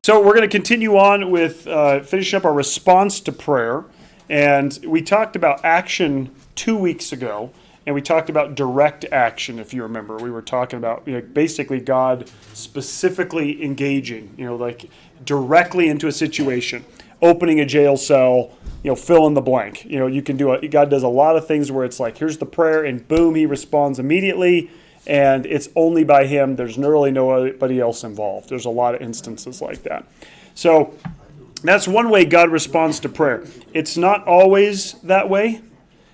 So we're going to continue on with finishing up our response to prayer. And we talked about action 2 weeks ago, and we talked about direct action, if you remember. We were talking about basically God specifically engaging, like directly into a situation, opening a jail cell, fill in the blank. You can God does a lot of things where it's like, here's the prayer, and boom, he responds immediately. And it's only by him. There's really nobody else involved. There's a lot of instances like that. So that's one way God responds to prayer. It's not always that way.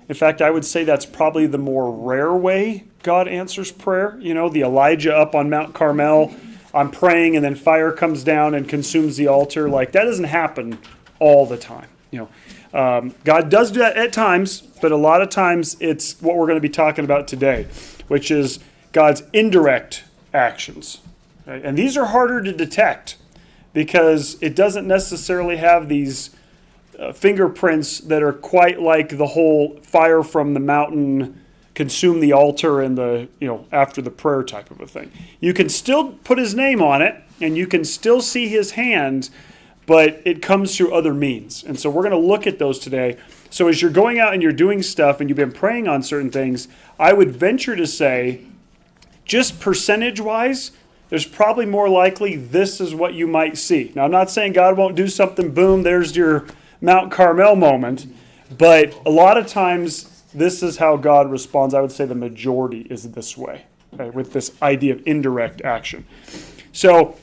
In fact, I would say that's probably the more rare way God answers prayer. The Elijah up on Mount Carmel, I'm praying, and then fire comes down and consumes the altar. Like, that doesn't happen all the time. God does do that at times, but a lot of times it's what we're going to be talking about today, which is God's indirect actions. Right? And these are harder to detect because it doesn't necessarily have these fingerprints that are quite like the whole fire from the mountain consume the altar and the after the prayer type of a thing. You can still put his name on it and you can still see his hand, but it comes through other means. And so we're going to look at those today. So as you're going out and you're doing stuff and you've been praying on certain things, I would venture to say, just percentage-wise, there's probably more likely this is what you might see. Now, I'm not saying God won't do something, boom, there's your Mount Carmel moment, but a lot of times this is how God responds. I would say the majority is this way, okay, with this idea of indirect action. So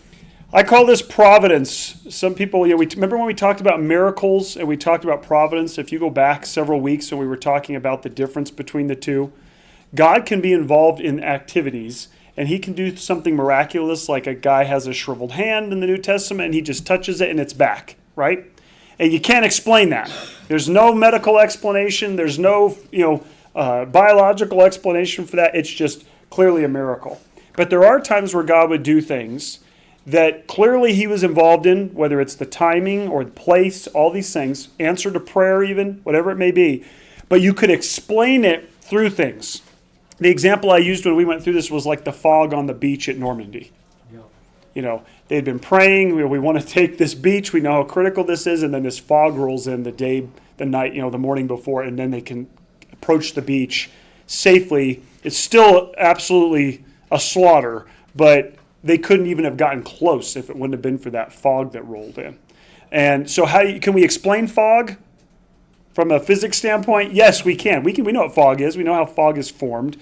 I call this providence. Some people, we remember when we talked about miracles and we talked about providence, if you go back several weeks and we were talking about the difference between the two, God can be involved in activities, and he can do something miraculous, like a guy has a shriveled hand in the New Testament, and he just touches it, and it's back, right? And you can't explain that. There's no medical explanation. There's no biological explanation for that. It's just clearly a miracle. But there are times where God would do things that clearly he was involved in, whether it's the timing or the place, all these things, answer to prayer even, whatever it may be. But you could explain it through things. The example I used when we went through this was like the fog on the beach at Normandy. Yeah. They'd been praying, we want to take this beach, we know how critical this is, and then this fog rolls in the night, the morning before, and then they can approach the beach safely. It's still absolutely a slaughter, but they couldn't even have gotten close if it wouldn't have been for that fog that rolled in. And so can we explain fog? From a physics standpoint, yes, we can. We know what fog is. We know how fog is formed.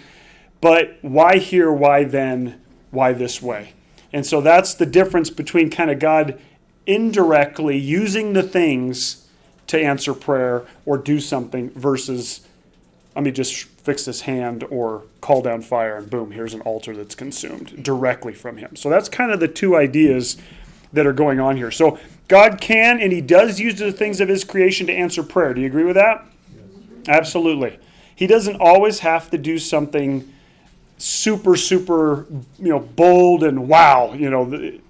But why here, why then, why this way? And so that's the difference between kind of God indirectly using the things to answer prayer or do something versus, let me just fix this hand or call down fire and boom, here's an altar that's consumed directly from him. So that's kind of the two ideas that are going on here. So God can and he does use the things of his creation to answer prayer. Do you agree with that? Yes. Absolutely. He doesn't always have to do something super, bold and wow.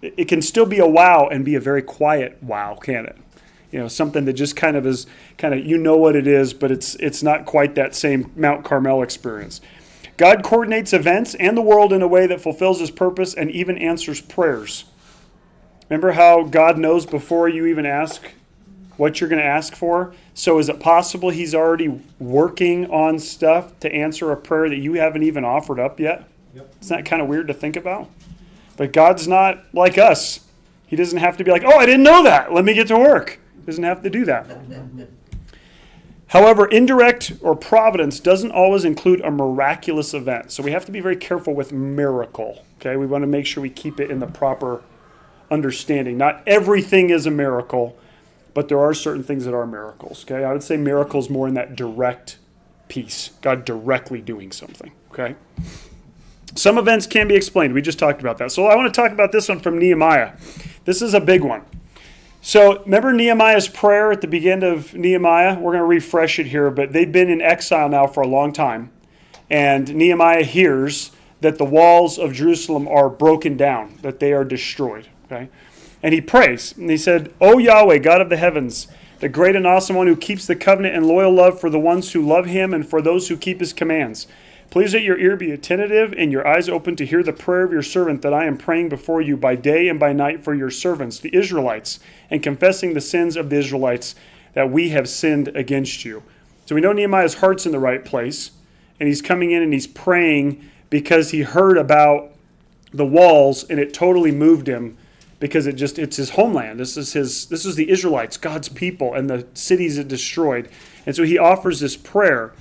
It can still be a wow and be a very quiet wow, can it? Something that just kind of what it is, but it's not quite that same Mount Carmel experience. God coordinates events and the world in a way that fulfills his purpose and even answers prayers. Remember how God knows before you even ask what you're going to ask for? So is it possible he's already working on stuff to answer a prayer that you haven't even offered up yet? Yep. Isn't that kind of weird to think about? But God's not like us. He doesn't have to be like, oh, I didn't know that. Let me get to work. He doesn't have to do that. However, indirect or providence doesn't always include a miraculous event. So we have to be very careful with miracle. Okay, we want to make sure we keep it in the proper understanding. Not everything is a miracle, but there are certain things that are miracles. Okay, I would say miracles more in that direct piece, God directly doing something. Okay, some events can be explained. We just talked about that. So I want to talk about this one from Nehemiah. This is a big one. So remember Nehemiah's prayer at the beginning of Nehemiah? We're going to refresh it here, but they've been in exile now for a long time, and Nehemiah hears that the walls of Jerusalem are broken down, that they are destroyed. Okay, and he prays, and he said, "O Yahweh, God of the heavens, the great and awesome one who keeps the covenant and loyal love for the ones who love him and for those who keep his commands. Please let your ear be attentive and your eyes open to hear the prayer of your servant that I am praying before you by day and by night for your servants, the Israelites, and confessing the sins of the Israelites that we have sinned against you. So we know Nehemiah's heart's in the right place, and he's coming in and he's praying because he heard about the walls and it totally moved him because it's his homeland. This is the Israelites, God's people, and the cities it destroyed. And so he offers this prayer.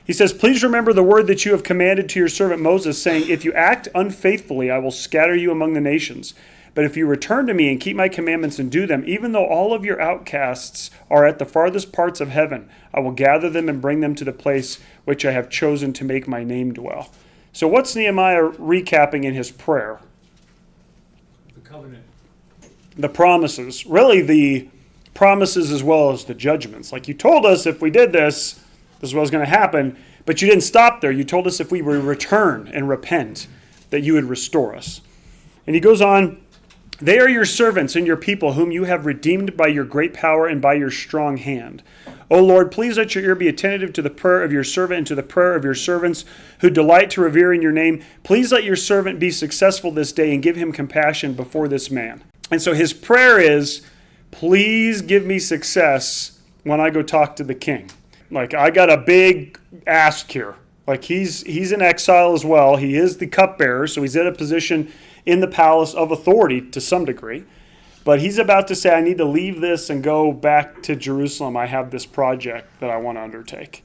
He says, please remember the word that you have commanded to your servant Moses, saying, if you act unfaithfully, I will scatter you among the nations. But if you return to me and keep my commandments and do them, even though all of your outcasts are at the farthest parts of heaven, I will gather them and bring them to the place which I have chosen to make my name dwell. So what's Nehemiah recapping in his prayer? The covenant. The promises. Really the promises as well as the judgments. Like, you told us if we did this, this is what was going to happen, but you didn't stop there. You told us if we would return and repent, that you would restore us. And he goes on, they are your servants and your people, whom you have redeemed by your great power and by your strong hand. O Lord, please let your ear be attentive to the prayer of your servant and to the prayer of your servants who delight to revere in your name. Please let your servant be successful this day and give him compassion before this man. And so his prayer is, please give me success when I go talk to the king. Like, I got a big ask here. Like, he's in exile as well. He is the cupbearer, so he's in a position in the palace of authority to some degree. But he's about to say, I need to leave this and go back to Jerusalem. I have this project that I want to undertake.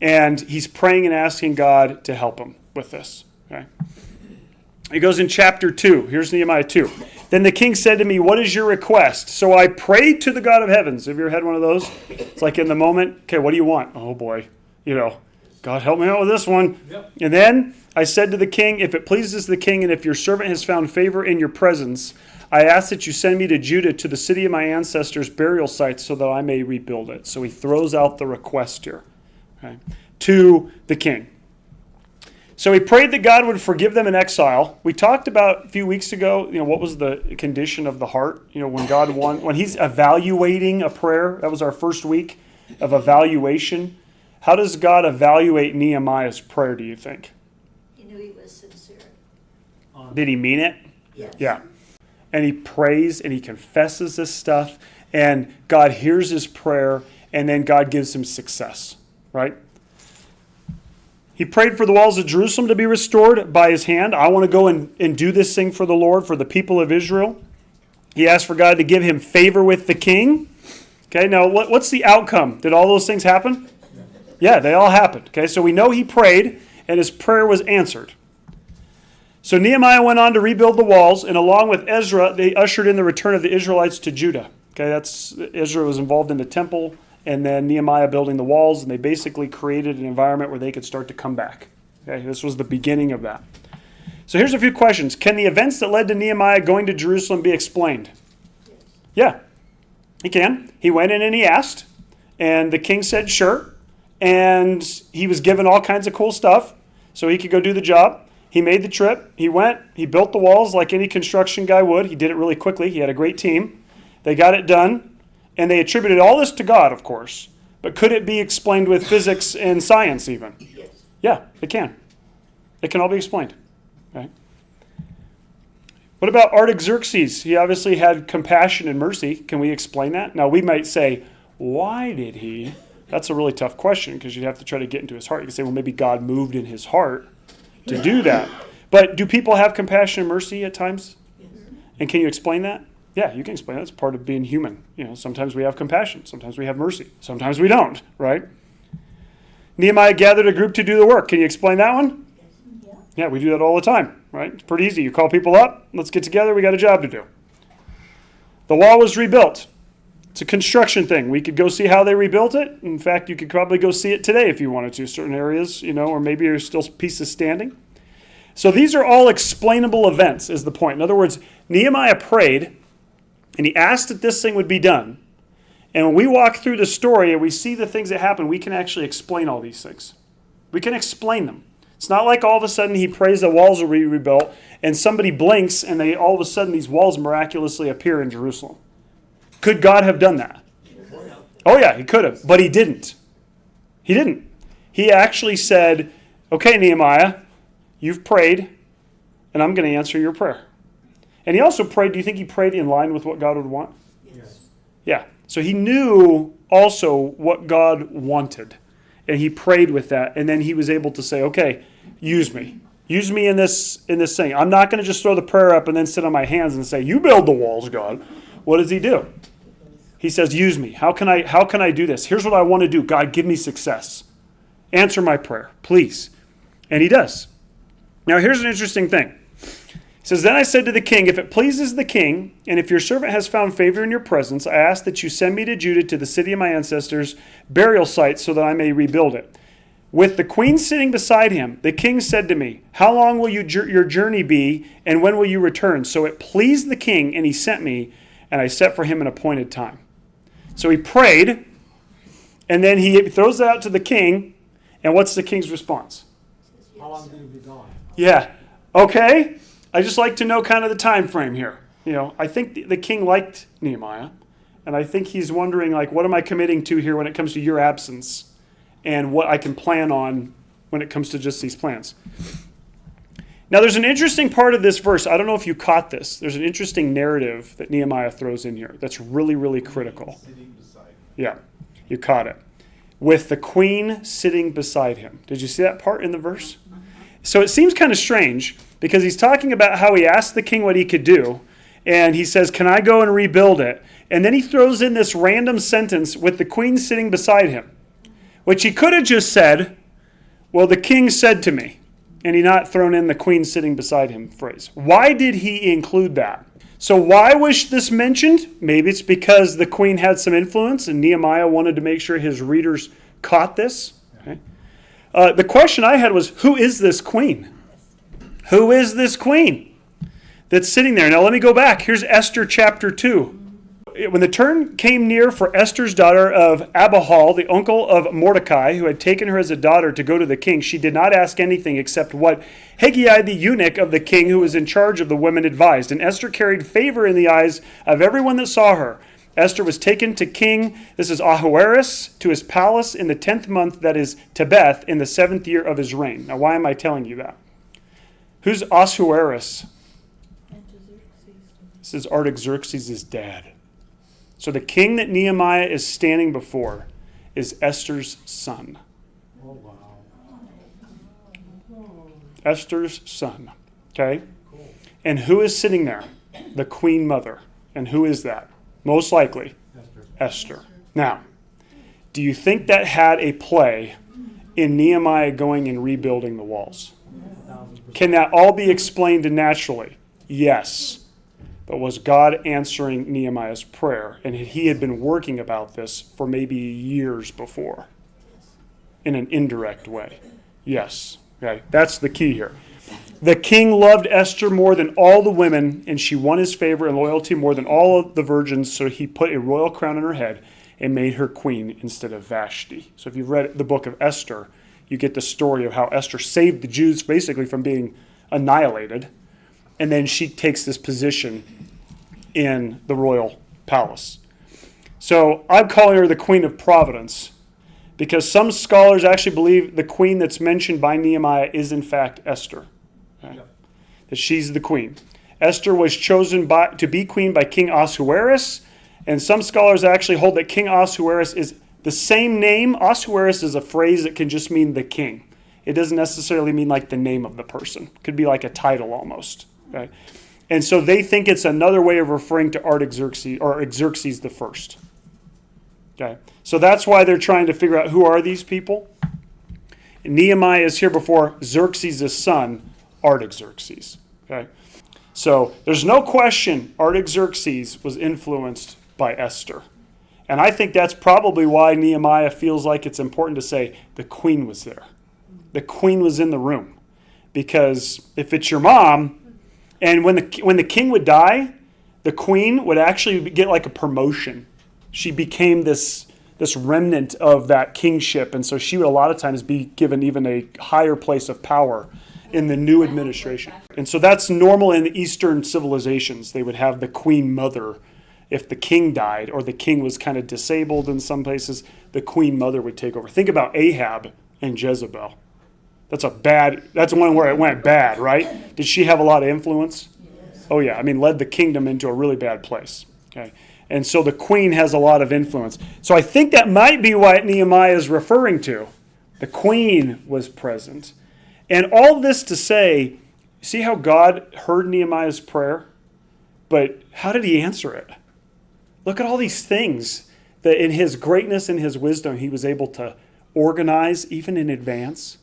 And he's praying and asking God to help him with this. Okay? It goes in chapter 2. Here's Nehemiah 2. Then the king said to me, what is your request? So I prayed to the God of heavens. Have you ever had one of those? It's like in the moment, okay, what do you want? Oh boy, God help me out with this one. Yep. And then I said to the king, if it pleases the king and if your servant has found favor in your presence, I ask that you send me to Judah, to the city of my ancestors' burial sites, so that I may rebuild it. So he throws out the request here, okay, to the king. So he prayed that God would forgive them in exile. We talked about a few weeks ago, what was the condition of the heart? When he's evaluating a prayer, that was our first week of evaluation. How does God evaluate Nehemiah's prayer, do you think? He knew he was sincere. Did he mean it? Yes. Yeah. And he prays and he confesses this stuff, and God hears his prayer, and then God gives him success, right? He prayed for the walls of Jerusalem to be restored by his hand. I want to go and do this thing for the Lord, for the people of Israel. He asked for God to give him favor with the king. Okay, now what's the outcome? Did all those things happen? Yeah, they all happened. Okay, so we know he prayed, and his prayer was answered. So Nehemiah went on to rebuild the walls, and along with Ezra, they ushered in the return of the Israelites to Judah. Okay, Ezra was involved in the temple, and then Nehemiah building the walls, and they basically created an environment where they could start to come back. Okay, this was the beginning of that. So here's a few questions. Can the events that led to Nehemiah going to Jerusalem be explained? Yes. Yeah, he can. He went in and he asked, and the king said sure, and he was given all kinds of cool stuff so he could go do the job. He made the trip. He went. He built the walls like any construction guy would. He did it really quickly. He had a great team. They got it done. And they attributed all this to God, of course. But could it be explained with physics and science even? Yes. Yeah, it can. It can all be explained. Okay. What about Artaxerxes? He obviously had compassion and mercy. Can we explain that? Now, we might say, why did he? That's a really tough question because you'd have to try to get into his heart. You could say, well, maybe God moved in his heart to do that. But do people have compassion and mercy at times? Yes. And can you explain that? Yeah, you can explain that. It's part of being human. Sometimes we have compassion. Sometimes we have mercy. Sometimes we don't, right? Nehemiah gathered a group to do the work. Can you explain that one? Yes. Yeah, we do that all the time, right? It's pretty easy. You call people up. Let's get together. We got a job to do. The wall was rebuilt. It's a construction thing. We could go see how they rebuilt it. In fact, you could probably go see it today if you wanted to. Certain areas, or maybe there's still pieces standing. So these are all explainable events is the point. In other words, Nehemiah prayed, and he asked that this thing would be done. And when we walk through the story and we see the things that happen, we can actually explain all these things. We can explain them. It's not like all of a sudden he prays the walls will be rebuilt and somebody blinks and all of a sudden these walls miraculously appear in Jerusalem. Could God have done that? Oh yeah, he could have, but he didn't. He didn't. He actually said, okay, Nehemiah, you've prayed, and I'm going to answer your prayer. And he also prayed, do you think he prayed in line with what God would want? Yes. Yeah. So he knew also what God wanted. And he prayed with that. And then he was able to say, okay, use me. Use me in this thing. I'm not going to just throw the prayer up and then sit on my hands and say, you build the walls, God. What does he do? He says, use me. How can I do this? Here's what I want to do. God, give me success. Answer my prayer, please. And he does. Now, here's an interesting thing. He says, then I said to the king, if it pleases the king, and if your servant has found favor in your presence, I ask that you send me to Judah to the city of my ancestors' burial site so that I may rebuild it. With the queen sitting beside him, the king said to me, how long will your journey be, and when will you return? So it pleased the king, and he sent me, and I set for him an appointed time. So he prayed, and then he throws it out to the king, and what's the king's response? How long will you be gone? Yeah, okay. I just like to know kind of the time frame here. I think the king liked Nehemiah, and I think he's wondering, like, what am I committing to here when it comes to your absence, and what I can plan on when it comes to just these plans. Now, there's an interesting part of this verse. I don't know if you caught this. There's an interesting narrative that Nehemiah throws in here that's really, really critical. Yeah, you caught it. With the queen sitting beside him. Did you see that part in the verse? So it seems kind of strange because he's talking about how he asked the king what he could do, and he says, can I go and rebuild it? And then he throws in this random sentence with the queen sitting beside him, which he could have just said, well, the king said to me, and he not thrown in the queen sitting beside him phrase. Why did he include that? So why was this mentioned? Maybe it's because the queen had some influence and Nehemiah wanted to make sure his readers caught this. Okay. The question I had was, who is this queen? Who is this queen that's sitting there? Now let me go back. Here's Esther chapter 2. When the turn came near for Esther's daughter of Abihail, the uncle of Mordecai, who had taken her as a daughter to go to the king, she did not ask anything except what Hegai, the eunuch of the king who was in charge of the women, advised. And Esther carried favor in the eyes of everyone that saw her. Esther was taken to King, this is Ahasuerus, to his palace in the 10th month, that is Tebeth, in the 7th year of his reign. Now, why am I telling you that? Who's Ahasuerus? This is Artaxerxes' dad. So the king that Nehemiah is standing before is Esther's son. Oh, wow. Esther's son. Okay? Cool. And who is sitting there? The queen mother. And who is that? Most likely, Esther. Now, do you think that had a play in Nehemiah going and rebuilding the walls? Can that all be explained naturally? Yes. But was God answering Nehemiah's prayer? And he had been working about this for maybe years before in an indirect way. Yes. Okay, that's the key here. The king loved Esther more than all the women, and she won his favor and loyalty more than all of the virgins, so he put a royal crown on her head and made her queen instead of Vashti. So if you've read the book of Esther, you get the story of how Esther saved the Jews basically from being annihilated, and then she takes this position in the royal palace. So I'm calling her the Queen of Providence because some scholars actually believe the queen that's mentioned by Nehemiah is in fact Esther. Okay? Yep. That she's the queen. Esther was chosen to be queen by King Ahasuerus, and some scholars actually hold that King Ahasuerus is the same name. Ahasuerus is a phrase that can just mean the king. It doesn't necessarily mean like the name of the person. It could be like a title almost. Okay? And so they think it's another way of referring to Artaxerxes or Xerxes the First. Okay? So that's why they're trying to figure out who are these people. And Nehemiah is here before Xerxes' son, Artaxerxes. Okay? So there's no question Artaxerxes was influenced by Esther. And I think that's probably why Nehemiah feels like it's important to say the queen was there. The queen was in the room. Because if it's your mom, and when the king would die, the queen would actually get like a promotion. She became this remnant of that kingship, and so she would a lot of times be given even a higher place of power in the new administration. And so that's normal in the Eastern civilizations. They would have the queen mother. If the king died or the king was kind of disabled in some places, the queen mother would take over. Think about Ahab and Jezebel. That's one where it went bad, right? Did she have a lot of influence? Oh yeah, I mean, led the kingdom into a really bad place. Okay, and so the queen has a lot of influence. So I think that might be what Nehemiah is referring to. The queen was present. And all this to say, see how God heard Nehemiah's prayer? But how did he answer it? Look at all these things that in his greatness and his wisdom, he was able to organize even in advance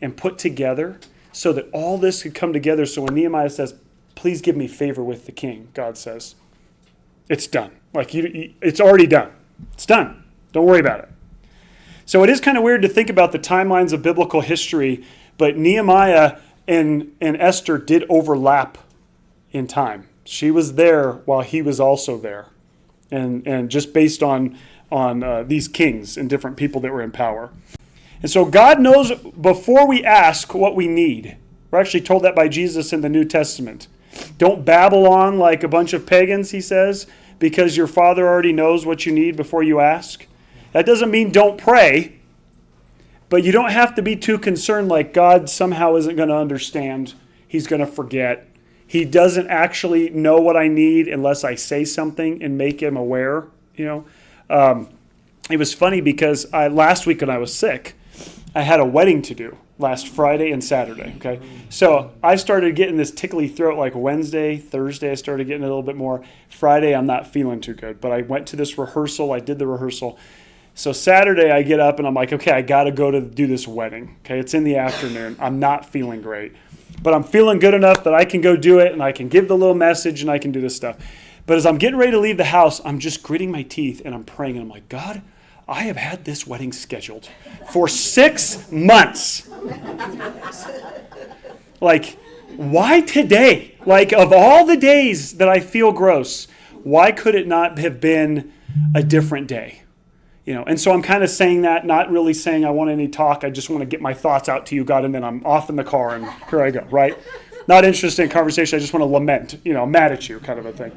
and put together so that all this could come together. So when Nehemiah says, please give me favor with the king, God says, it's done. Like it's already done. It's done. Don't worry about it. So it is kind of weird to think about the timelines of biblical history, but Nehemiah and Esther did overlap in time. She was there while he was also there. And just based on these kings and different people that were in power. And so God knows before we ask what we need. We're actually told that by Jesus in the New Testament. Don't babble on like a bunch of pagans, he says, because your Father already knows what you need before you ask. That doesn't mean don't pray, but you don't have to be too concerned like God somehow isn't going to understand. He's going to forget. He doesn't actually know what I need unless I say something and make him aware. It was funny because last week when I was sick, I had a wedding to do last Friday and Saturday. Okay, so I started getting this tickly throat like Wednesday, Thursday. I started getting a little bit more. Friday, I'm not feeling too good, but I went to this rehearsal. I did the rehearsal. So Saturday, I get up and I'm like, okay, I got to go to do this wedding. Okay, it's in the afternoon. I'm not feeling great. But I'm feeling good enough that I can go do it and I can give the little message and I can do this stuff. But as I'm getting ready to leave the house, I'm just gritting my teeth and I'm praying and I'm like, God, I have had this wedding scheduled for 6 months. Like, why today? Like, of all the days that I feel gross, why could it not have been a different day? And so I'm kind of saying that, not really saying I want any talk. I just want to get my thoughts out to you, God, and then I'm off in the car, and here I go, right? Not interested in conversation. I just want to lament, I'm mad at you, kind of a thing.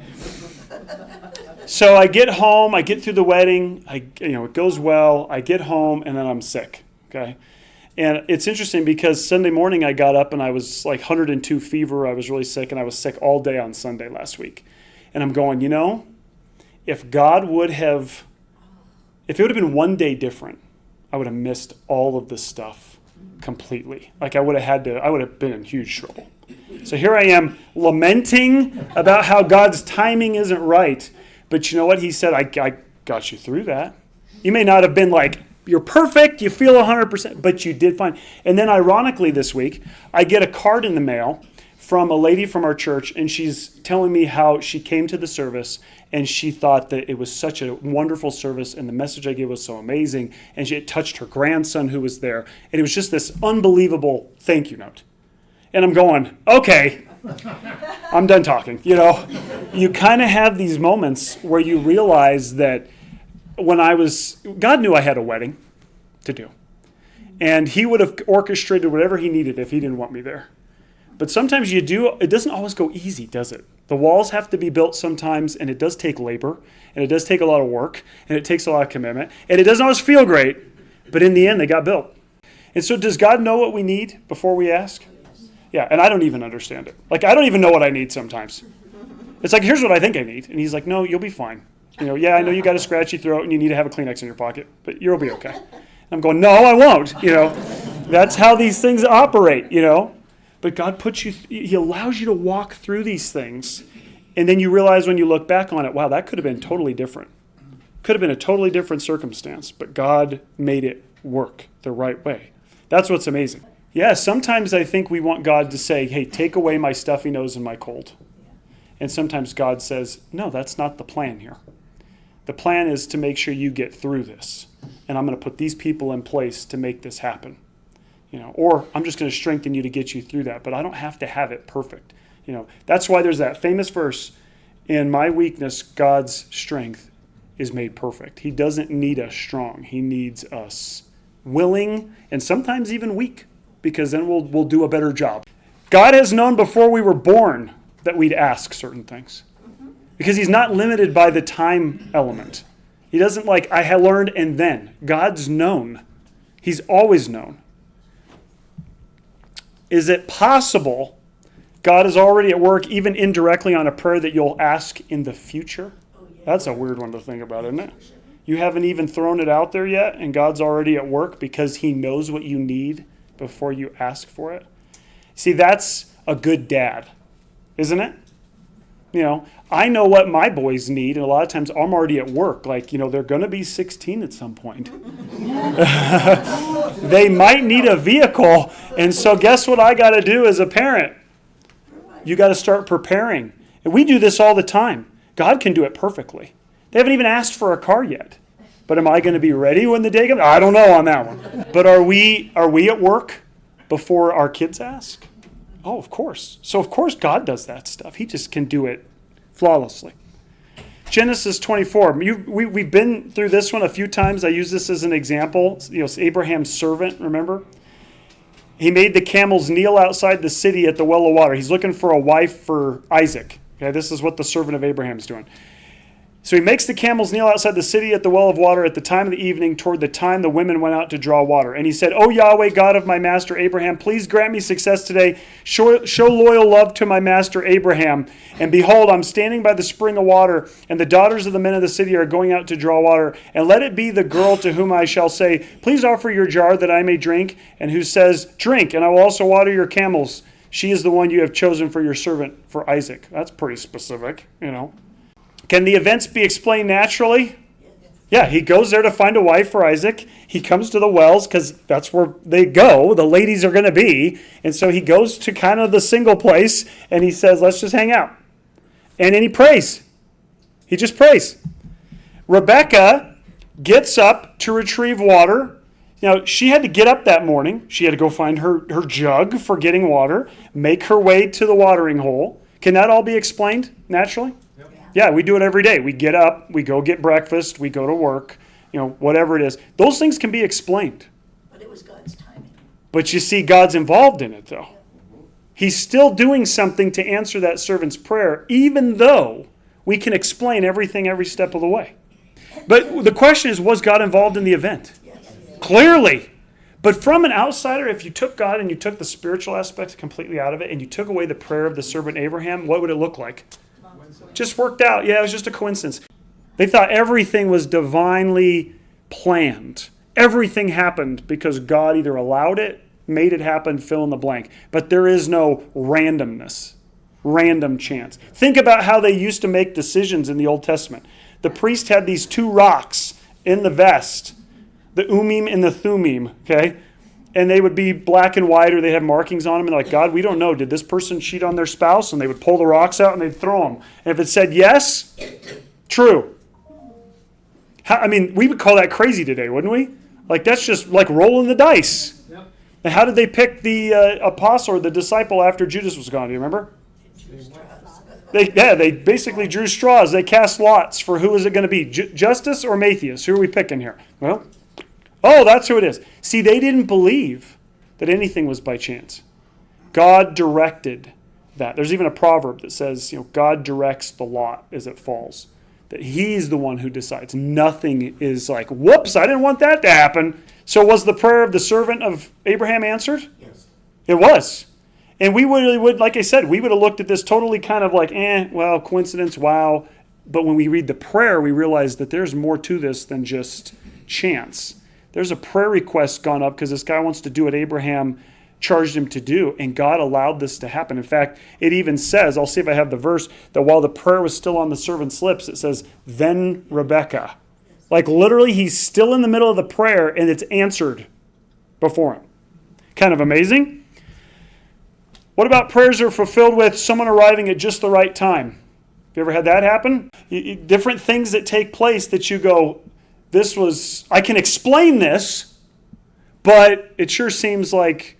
So I get home, I get through the wedding, it goes well. I get home, and then I'm sick, okay? And it's interesting because Sunday morning I got up, and I was like 102 fever. I was really sick, and I was sick all day on Sunday last week. And I'm going, if it would have been one day different, I would have missed all of this stuff completely. Like I would have been in huge trouble. So here I am lamenting about how God's timing isn't right. But you know what? He said, I got you through that. You may not have been like, you're perfect, you feel 100%, but you did fine. And then ironically this week, I get a card in the mail from a lady from our church, and she's telling me how she came to the service and she thought that it was such a wonderful service and the message I gave was so amazing, and it touched her grandson who was there, and it was just this unbelievable thank you note. And I'm going, okay, I'm done talking. You kind of have these moments where you realize that God knew I had a wedding to do, and he would have orchestrated whatever he needed if he didn't want me there. But sometimes it doesn't always go easy, does it? The walls have to be built sometimes, and it does take labor, and it does take a lot of work, and it takes a lot of commitment, and it doesn't always feel great, but in the end, they got built. And so does God know what we need before we ask? Yeah, and I don't even understand it. Like, I don't even know what I need sometimes. It's like, here's what I think I need. And he's like, no, you'll be fine. Yeah, I know you got a scratchy throat, and you need to have a Kleenex in your pocket, but you'll be okay. And I'm going, no, I won't. That's how these things operate, But God he allows you to walk through these things. And then you realize when you look back on it, wow, that could have been totally different. Could have been a totally different circumstance, but God made it work the right way. That's what's amazing. Yeah, sometimes I think we want God to say, hey, take away my stuffy nose and my cold. And sometimes God says, no, that's not the plan here. The plan is to make sure you get through this. And I'm going to put these people in place to make this happen. Or I'm just going to strengthen you to get you through that, but I don't have to have it perfect. That's why there's that famous verse, in my weakness, God's strength is made perfect. He doesn't need us strong. He needs us willing and sometimes even weak, because then we'll do a better job. God has known before we were born that we'd ask certain things, because he's not limited by the time element. He doesn't I had learned and then. God's known. He's always known. is it possible God is already at work, even indirectly, on a prayer that you'll ask in the future? Oh, yeah. That's a weird one to think about, isn't it? You haven't even thrown it out there yet, and God's already at work because he knows what you need before you ask for it. See, that's a good dad, isn't it? You know, I know what my boys need, and a lot of times I'm already at work. Like, you know, they're going to be 16 at some point. They might need a vehicle, and so guess what I got to do as a parent? You got to start preparing. And we do this all the time. God can do it perfectly. They haven't even asked for a car yet. But am I going to be ready when the day comes? I don't know on that one. But are we at work before our kids ask? Oh, of course. So of course God does that stuff. He just can do it flawlessly. Genesis 24. We've been through this one a few times. I use this as an example. You know, it's Abraham's servant, remember? He made the camels kneel outside the city at the well of water. He's looking for a wife for Isaac. Okay, this is what the servant of Abraham is doing. So he makes the camels kneel outside the city at the well of water at the time of the evening, toward the time the women went out to draw water. And he said, "O Yahweh, God of my master Abraham, please grant me success today. Show loyal love to my master Abraham. And behold, I'm standing by the spring of water, and the daughters of the men of the city are going out to draw water. And let it be the girl to whom I shall say, please offer your jar that I may drink, and who says, drink, and I will also water your camels. She is the one you have chosen for your servant, for Isaac." That's pretty specific, you know. Can the events be explained naturally? Yeah, he goes there to find a wife for Isaac. He comes to the wells because that's where they go. The ladies are going to be. And so he goes to kind of the single place and he says, let's just hang out. And then he prays. He just prays. Rebecca gets up to retrieve water. Now, she had to get up that morning. She had to go find her jug for getting water, make her way to the watering hole. Can that all be explained naturally? Yeah, we do it every day. We get up, we go get breakfast, we go to work, you know, whatever it is. Those things can be explained. But it was God's timing. But you see, God's involved in it, though. He's still doing something to answer that servant's prayer, even though we can explain everything every step of the way. But the question is, was God involved in the event? Yes. Clearly. But from an outsider, if you took God and you took the spiritual aspect completely out of it, and you took away the prayer of the servant Abraham, what would it look like? Just worked out. Yeah, it was just a coincidence. They thought everything was divinely planned. Everything happened because God either allowed it, made it happen, fill in the blank. But there is no randomness, random chance. Think about how they used to make decisions in the Old Testament. The priest had these two rocks in the vest, the Urim and the Thummim, okay? And they would be black and white, or they'd have markings on them. And like, God, we don't know. Did this person cheat on their spouse? And they would pull the rocks out and they'd throw them. And if it said yes, true. We would call that crazy today, wouldn't we? Like, that's just like rolling the dice. Yep. And how did they pick the apostle or the disciple after Judas was gone? Do you remember? They basically drew straws. They cast lots for who is it going to be, Justus or Matthias? Who are we picking here? Well, oh, that's who it is. See, they didn't believe that anything was by chance. God directed that. There's even a proverb that says, God directs the lot as it falls. That he's the one who decides. Nothing is like, whoops, I didn't want that to happen. So was the prayer of the servant of Abraham answered? Yes. It was. And we would, like I said, we would have looked at this totally kind of like, coincidence, wow. But when we read the prayer, we realize that there's more to this than just chance. There's a prayer request gone up because this guy wants to do what Abraham charged him to do, and God allowed this to happen. In fact, it even says, I'll see if I have the verse, that while the prayer was still on the servant's lips, it says, then Rebekah. Like literally, he's still in the middle of the prayer, and it's answered before him. Kind of amazing. What about prayers that are fulfilled with someone arriving at just the right time? Have you ever had that happen? Different things that take place that you go, I can explain this, but it sure seems like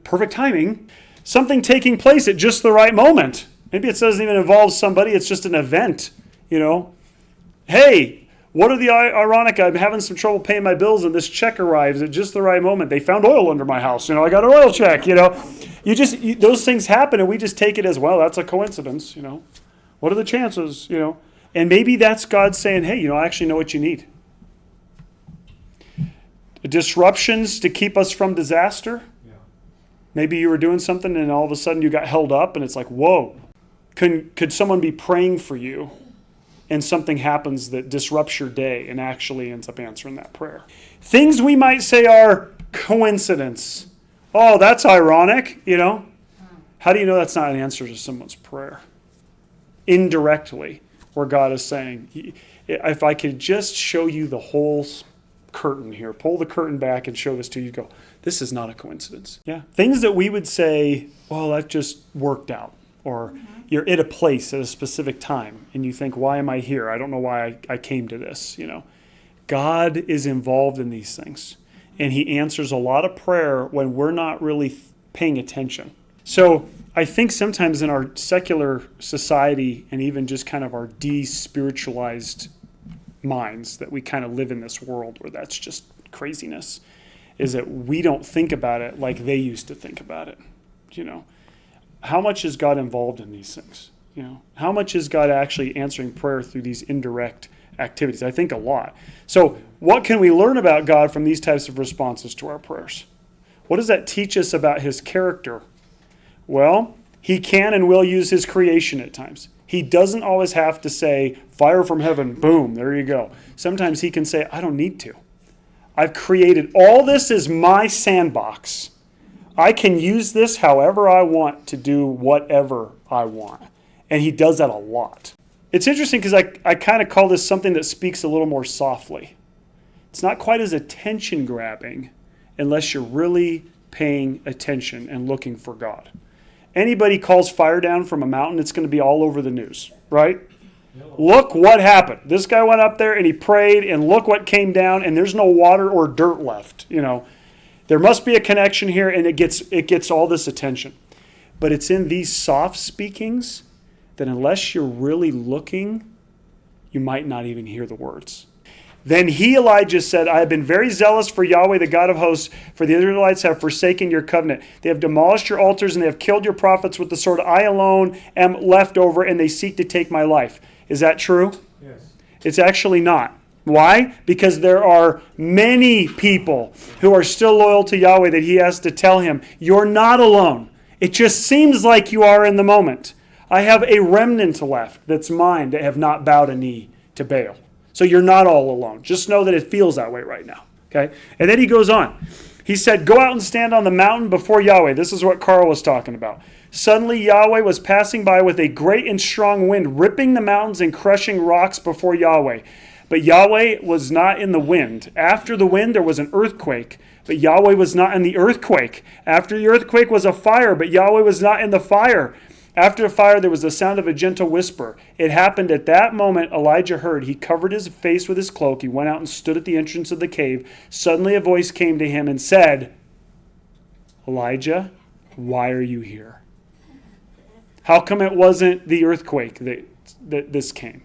perfect timing. Something taking place at just the right moment. Maybe it doesn't even involve somebody, it's just an event, Hey, what are the ironic? I'm having some trouble paying my bills and this check arrives at just the right moment. They found oil under my house, I got an oil check, those things happen and we just take it as, well, that's a coincidence, What are the chances, And maybe that's God saying, hey, I actually know what you need. Disruptions to keep us from disaster. Yeah. Maybe you were doing something and all of a sudden you got held up and it's like, whoa. Could someone be praying for you and something happens that disrupts your day and actually ends up answering that prayer? Things we might say are coincidence. Oh, that's ironic, How do you know that's not an answer to someone's prayer? Indirectly, where God is saying, if I could just show you the whole curtain here, pull the curtain back and show this to you, go, this is not a coincidence. Yeah. Things that we would say, well, that just worked out. Or you're at a place at a specific time and you think, why am I here? I don't know why I came to this, God is involved in these things. And he answers a lot of prayer when we're not really paying attention. So I think sometimes in our secular society and even just kind of our de-spiritualized minds that we kind of live in this world where that's just craziness, is that we don't think about it like they used to think about it. How much is God involved in these things? How much is God actually answering prayer through these indirect activities? I think a lot. So what can we learn about God from these types of responses to our prayers? What does that teach us about his character? Well, he can and will use his creation at times. He doesn't always have to say, fire from heaven, boom, there you go. Sometimes he can say, I don't need to. I've created all this as my sandbox. I can use this however I want to do whatever I want. And he does that a lot. It's interesting because I kind of call this something that speaks a little more softly. It's not quite as attention grabbing unless you're really paying attention and looking for God. Anybody calls fire down from a mountain, it's going to be all over the news, right? Look what happened. This guy went up there and he prayed and look what came down and there's no water or dirt left, There must be a connection here and it gets all this attention. But it's in these soft speakings that unless you're really looking, you might not even hear the words. Then he, Elijah, said, I have been very zealous for Yahweh, the God of hosts, for the Israelites have forsaken your covenant. They have demolished your altars and they have killed your prophets with the sword. I alone am left over and they seek to take my life. Is that true? Yes. It's actually not. Why? Because there are many people who are still loyal to Yahweh that he has to tell him, you're not alone. It just seems like you are in the moment. I have a remnant left that's mine that have not bowed a knee to Baal. So you're not all alone. Just know that it feels that way right now. Okay? And then he goes on. He said, go out and stand on the mountain before Yahweh. This is what Carl was talking about. Suddenly Yahweh was passing by with a great and strong wind, ripping the mountains and crushing rocks before Yahweh. But Yahweh was not in the wind. After the wind, there was an earthquake, but Yahweh was not in the earthquake. After the earthquake was a fire, but Yahweh was not in the fire. After the fire, there was the sound of a gentle whisper. It happened at that moment Elijah heard. He covered his face with his cloak. He went out and stood at the entrance of the cave. Suddenly a voice came to him and said, Elijah, why are you here? How come it wasn't the earthquake that this came?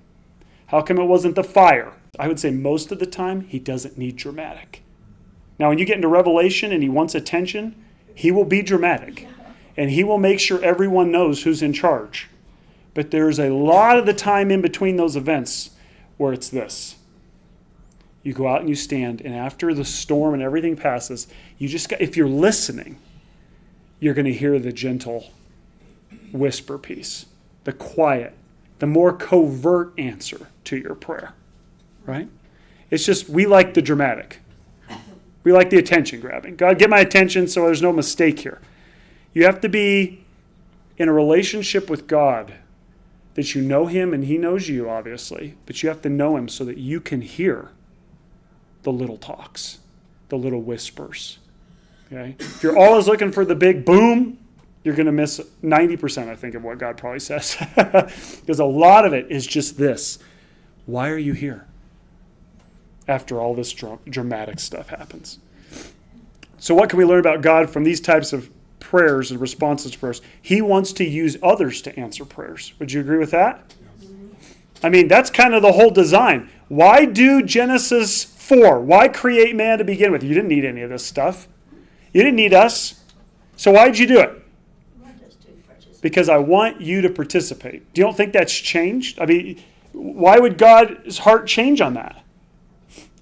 How come it wasn't the fire? I would say most of the time, he doesn't need dramatic. Now, when you get into Revelation and he wants attention, he will be dramatic. And he will make sure everyone knows who's in charge. But there's a lot of the time in between those events where it's this. You go out and you stand, and after the storm and everything passes, if you're listening, you're going to hear the gentle whisper piece, the quiet, the more covert answer to your prayer, right? It's just, we like the dramatic. We like the attention grabbing. God, get my attention so there's no mistake here. You have to be in a relationship with God that you know him and he knows you, obviously, but you have to know him so that you can hear the little talks, the little whispers. Okay? If you're always looking for the big boom, you're going to miss 90%, I think, of what God probably says. Because a lot of it is just this. Why are you here? After all this dramatic stuff happens. So what can we learn about God from these types of prayers and responses to prayers? He wants to use others to answer prayers. Would you agree with that? Yes. I mean, that's kind of the whole design. Why do Genesis 4? Why create man to begin with? You didn't need any of this stuff. You didn't need us. So why'd you do it? Because I want you to participate. Do you don't think that's changed? I mean, why would God's heart change on that?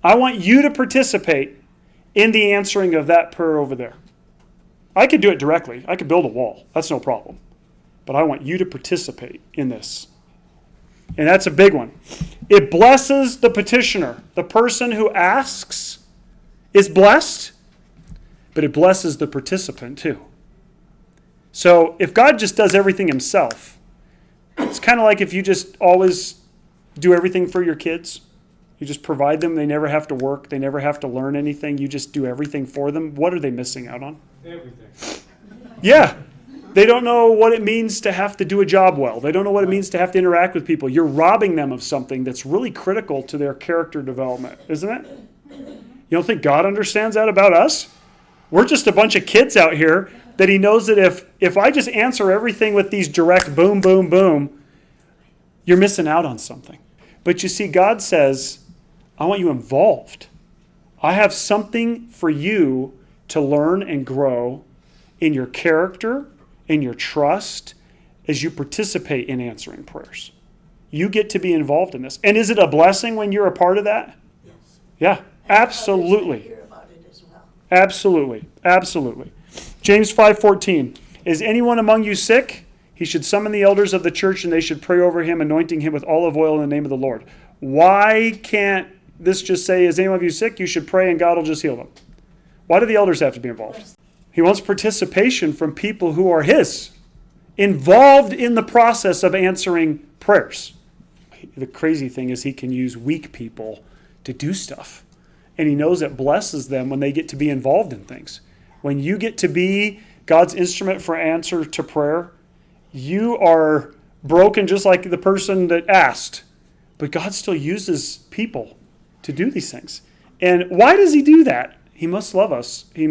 I want you to participate in the answering of that prayer over there. I could do it directly. I could build a wall. That's no problem. But I want you to participate in this. And that's a big one. It blesses the petitioner. The person who asks is blessed, but it blesses the participant too. So if God just does everything himself, it's kind of like if you just always do everything for your kids. You just provide them. They never have to work. They never have to learn anything. You just do everything for them. What are they missing out on? Everything. Yeah. They don't know what it means to have to do a job well. They don't know what it means to have to interact with people. You're robbing them of something that's really critical to their character development, isn't it? You don't think God understands that about us? We're just a bunch of kids out here that he knows that if I just answer everything with these direct boom, boom, boom, you're missing out on something. But you see, God says, I want you involved. I have something for you to learn and grow in your character, in your trust, as you participate in answering prayers. You get to be involved in this. And is it a blessing when you're a part of that? Yes. Yeah, absolutely. Hear about it as well. Absolutely. Absolutely. James 5:14. Is anyone among you sick? He should summon the elders of the church and they should pray over him, anointing him with olive oil in the name of the Lord. Why can't this just say, is anyone of you sick? You should pray and God will just heal them. Why do the elders have to be involved? He wants participation from people who are his, involved in the process of answering prayers. The crazy thing is he can use weak people to do stuff. And he knows it blesses them when they get to be involved in things. When you get to be God's instrument for answer to prayer, you are broken just like the person that asked. But God still uses people to do these things. And why does he do that? He must love us. He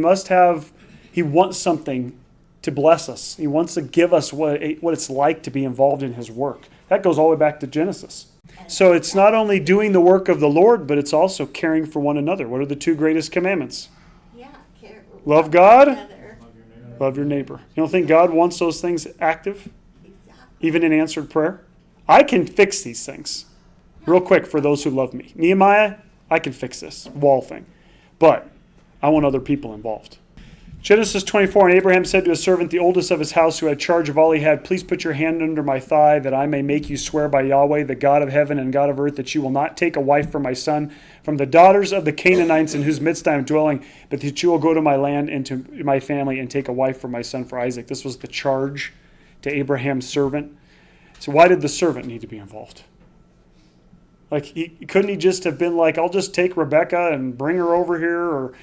wants something to bless us. He wants to give us what it's like to be involved in his work. That goes all the way back to Genesis. So it's not only doing the work of the Lord, but it's also caring for one another. What are the two greatest commandments? Yeah, care. Love God, Together. love your neighbor. You don't think God wants those things active, Exactly. even in answered prayer? I can fix these things. Real quick for those who love me. Nehemiah, I can fix this wall thing. But I want other people involved. Genesis 24, and Abraham said to his servant, the oldest of his house, who had charge of all he had, please put your hand under my thigh, that I may make you swear by Yahweh, the God of heaven and God of earth, that you will not take a wife for my son from the daughters of the Canaanites in whose midst I am dwelling, but that you will go to my land and to my family and take a wife for my son for Isaac. This was the charge to Abraham's servant. So why did the servant need to be involved? Like, couldn't he just have been like, I'll just take Rebecca and bring her over here, or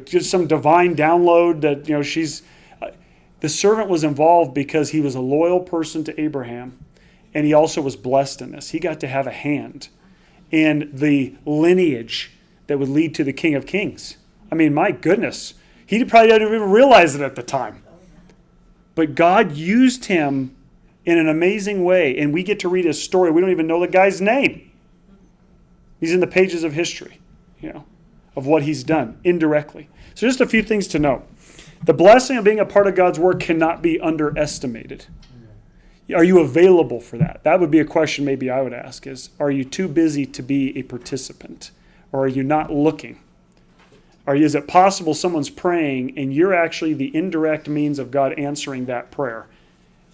just some divine download that, she's... The servant was involved because he was a loyal person to Abraham, and he also was blessed in this. He got to have a hand in the lineage that would lead to the King of Kings. I mean, my goodness. He probably didn't even realize it at the time. But God used him in an amazing way, and we get to read his story. We don't even know the guy's name. He's in the pages of history, of what he's done indirectly. So just a few things to note. The blessing of being a part of God's work cannot be underestimated. Are you available for that? That would be a question maybe I would ask is, are you too busy to be a participant? Or are you not looking? Or is it possible someone's praying and you're actually the indirect means of God answering that prayer?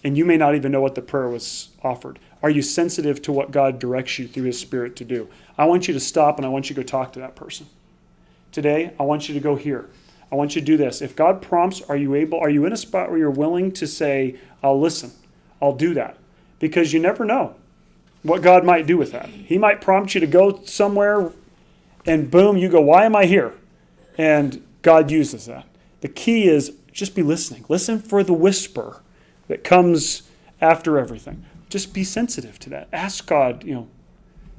And you may not even know what the prayer was offered. Are you sensitive to what God directs you through his Spirit to do? I want you to stop and I want you to go talk to that person. Today, I want you to go here. I want you to do this. If God prompts, are you in a spot where you're willing to say, I'll listen, I'll do that? Because you never know what God might do with that. He might prompt you to go somewhere and boom, you go, why am I here? And God uses that. The key is just be listening. Listen for the whisper that comes after everything. Just be sensitive to that. Ask God,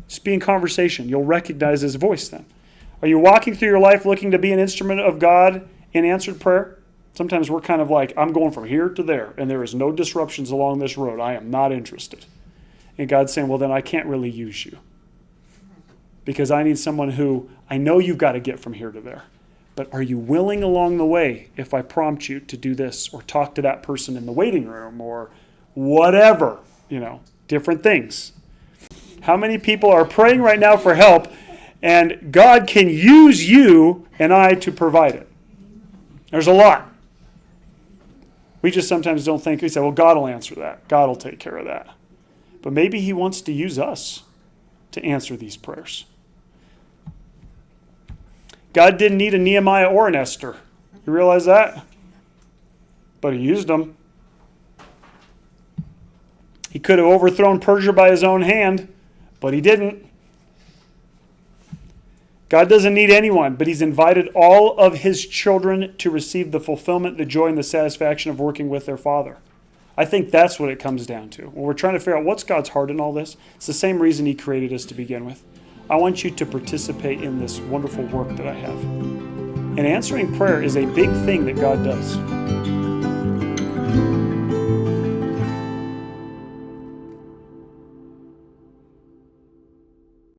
just be in conversation. You'll recognize his voice then. Are you walking through your life looking to be an instrument of God in answered prayer? Sometimes we're kind of like, I'm going from here to there, and there is no disruptions along this road. I am not interested. And God's saying, well, then I can't really use you. Because I need someone who, I know you've got to get from here to there. But are you willing along the way, if I prompt you to do this, or talk to that person in the waiting room, or whatever, different things. How many people are praying right now for help, and God can use you and I to provide it? There's a lot. We just sometimes don't think, we say, well, God will answer that. God will take care of that. But maybe he wants to use us to answer these prayers. God didn't need a Nehemiah or an Esther. You realize that? But he used them. He could have overthrown Persia by his own hand, but he didn't. God doesn't need anyone, but he's invited all of his children to receive the fulfillment, the joy, and the satisfaction of working with their Father. I think that's what it comes down to. When we're trying to figure out what's God's heart in all this, it's the same reason he created us to begin with. I want you to participate in this wonderful work that I have. And answering prayer is a big thing that God does.